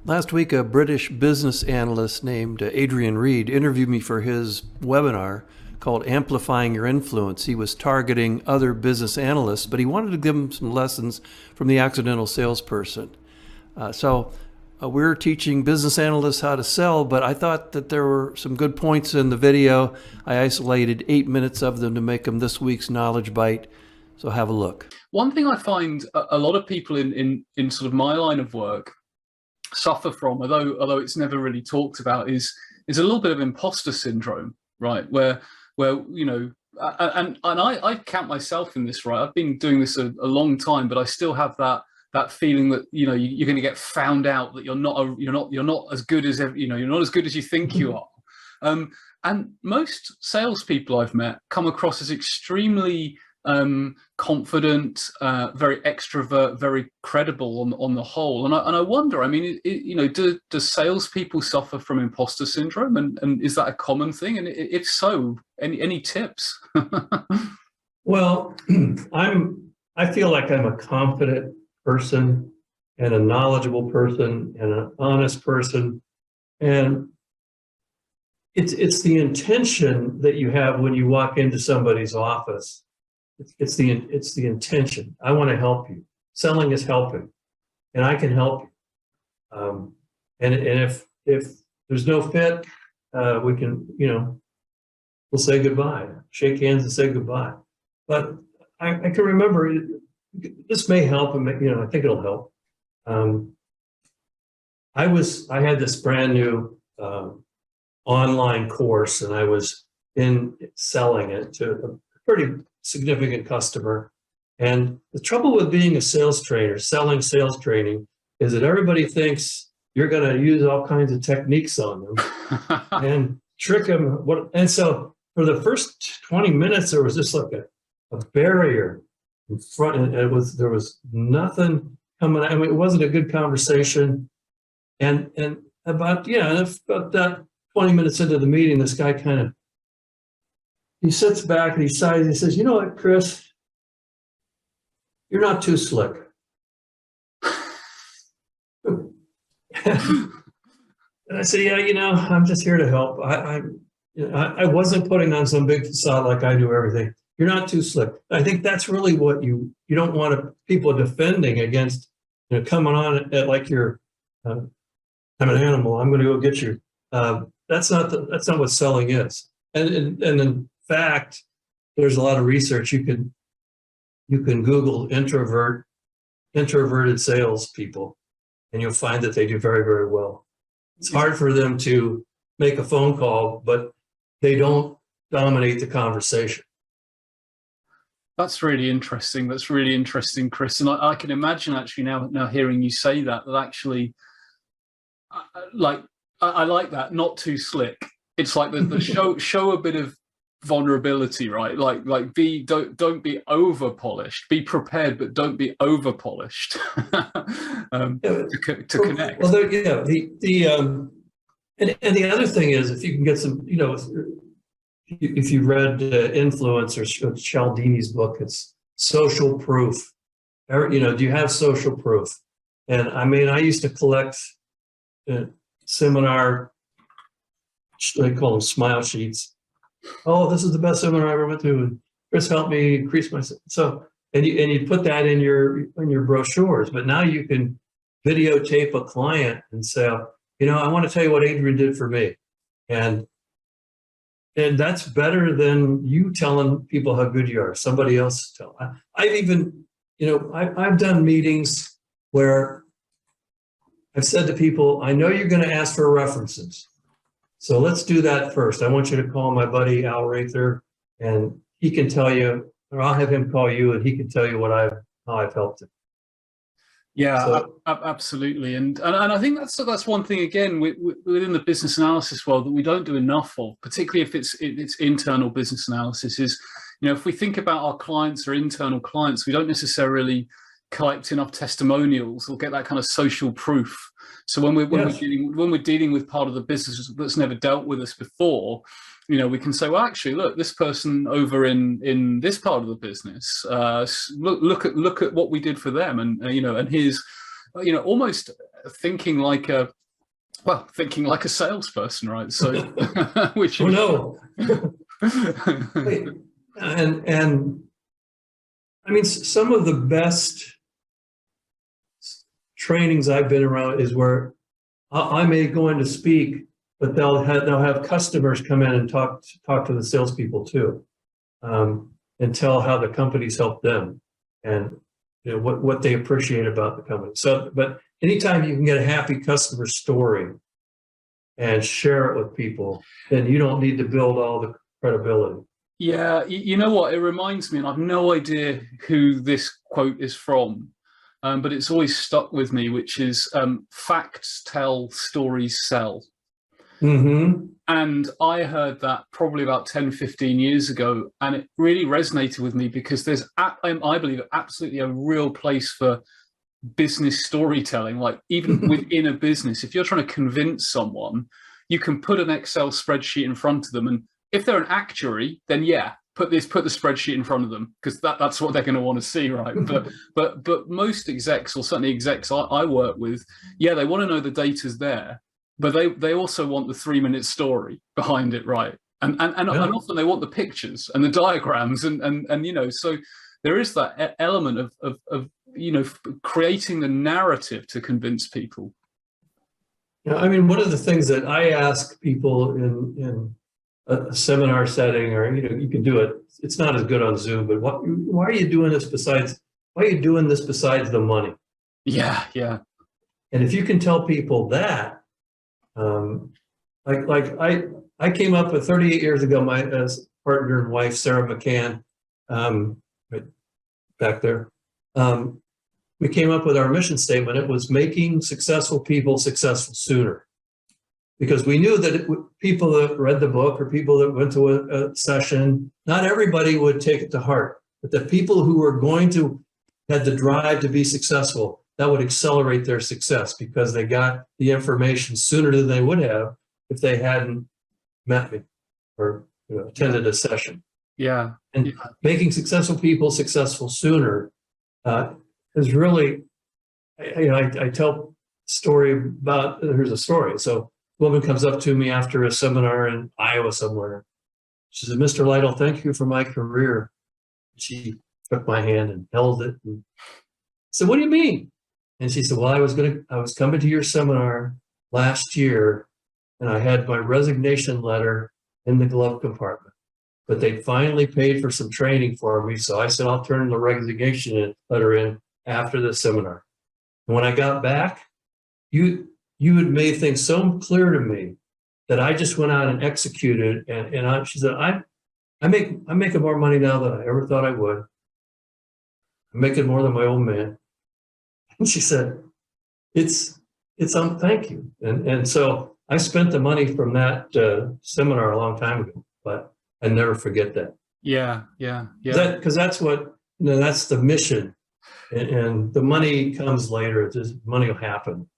Last week, a British business analyst named Adrian Reed interviewed me for his webinar called Amplifying Your Influence. He was targeting other business analysts, but he wanted to give them some lessons from the accidental salesperson. We're teaching business analysts how to sell, but I thought that there were some good points in the video. I isolated 8 minutes of them to make them this week's Knowledge Bite. So have a look. One thing I find a lot of people in sort of my line of work suffer from, although it's never really talked about, is a little bit of imposter syndrome, right? Where you know, and I count myself in this, right? I've been doing this a long time, but I still have that feeling that, you know, you're going to get found out, that you're not as good as you're not as good as you think you are. And most salespeople I've met come across as extremely confident, very extrovert, very credible on the whole. And I wonder, I mean, do salespeople suffer from imposter syndrome, and is that a common thing? And if so, any tips? Well, I feel like I'm a confident person and a knowledgeable person and an honest person, and it's the intention that you have when you walk into somebody's office. It's the intention. I want to help you. Selling is helping, and I can help you. And if there's no fit, we can, we'll say goodbye, shake hands and say goodbye. But I can remember this may help, and I think it'll help. I had this brand new online course, and I was selling it to a pretty significant customer. And the trouble with being a sales trainer, selling sales training, is that everybody thinks you're going to use all kinds of techniques on them and trick them. And so for the first 20 minutes, there was just like a barrier in front, and there was nothing coming. I mean, it wasn't a good conversation. And about that 20 minutes into the meeting, this guy he sits back and he sighs. He says, "You know what, Chris? You're not too slick." And I say, "Yeah, I'm just here to help. I wasn't putting on some big facade like I do everything. You're not too slick." I think that's really what you don't want people defending against, coming on at like you're, I'm an animal. I'm going to go get you. That's not what selling is. And in fact, there's a lot of research. You can Google introverted salespeople, and you'll find that they do very, very well. It's hard for them to make a phone call, but they don't dominate the conversation. That's really interesting. That's really interesting, Chris. And I can imagine actually now hearing you say that actually, I like that. Not too slick. It's like the show a bit of vulnerability, right? Like don't be over polished. Be prepared, but don't be over polished to connect. Well, and the other thing is, if you can get some, if you read Influence or Cialdini's book, it's social proof. Do you have social proof? And I mean, I used to collect seminar, they call them smile sheets. "Oh, this is the best seminar I ever went to, and Chris helped me increase my..." So, and you put that in your brochures. But now you can videotape a client and say, "I want to tell you what Adrian did for me," and that's better than you telling people how good you are. Somebody else tell. I've even, I've done meetings where I've said to people, "I know you're going to ask for references, so let's do that first. I want you to call my buddy Al Rather, and he can tell you, or I'll have him call you, and he can tell you how I've helped him." Yeah, absolutely. And I think that's one thing, again, within the business analysis world, that we don't do enough of, particularly if it's internal business analysis, is, if we think about our clients or internal clients, we don't necessarily collect enough testimonials or get that kind of social proof. So when we're dealing with part of the business that's never dealt with us before, we can say, well, actually, look, this person over in this part of the business, look at what we did for them, and and here's, almost thinking like a salesperson, right? So, which Oh is no. And I mean, some of the best trainings I've been around is where I may go in to speak, but they'll have customers come in and talk to the salespeople too, and tell how the company's helped them, and what they appreciate about the company. So, but anytime you can get a happy customer story and share it with people, then you don't need to build all the credibility. Yeah, you know what? It reminds me, and I've no idea who this quote is from, but it's always stuck with me, which is facts tell, stories sell. Mm-hmm. And I heard that probably about 10, 15 years ago, and it really resonated with me because there's, I believe, absolutely a real place for business storytelling, like even within a business. If you're trying to convince someone, you can put an Excel spreadsheet in front of them, and if they're an actuary, then yeah, put the spreadsheet in front of them, because that's what they're going to want to see, right? But most execs, or certainly execs I work with, yeah, they want to know the data's there, but they also want the 3-minute story behind it, right? And often they want the pictures and the diagrams, and so there is that element of creating the narrative to convince people. Yeah, I mean, one of the things that I ask people in a seminar setting, or you can do it. It's not as good on Zoom, but why are you doing this besides? Why are you doing this besides the money? Yeah, yeah. And if you can tell people that, like I came up with 38 years ago, my partner and wife Sarah McCann, right back there. We came up with our mission statement. It was making successful people successful sooner. Because we knew that people that read the book or people that went to a session, not everybody would take it to heart, but the people who were had the drive to be successful, that would accelerate their success because they got the information sooner than they would have if they hadn't met me or attended a session. Yeah. And making successful people successful sooner is really, I tell a story about, here's a story. So a woman comes up to me after a seminar in Iowa somewhere. She said, "Mr. Lytle, thank you for my career." She took my hand and held it. And I said, "What do you mean?" And she said, "Well, I was coming to your seminar last year, and I had my resignation letter in the glove compartment, but they finally paid for some training for me. So I said, I'll turn the resignation letter in after the seminar. And when I got back, you had made things so clear to me that I just went out and executed." And she said, I'm making more money now than I ever thought I would. I'm making more than my old man." And she said, it's thank you. And so I spent the money from that seminar a long time ago, but I never forget that. Yeah. Because that's what, that's the mission. And the money comes later. Money will happen.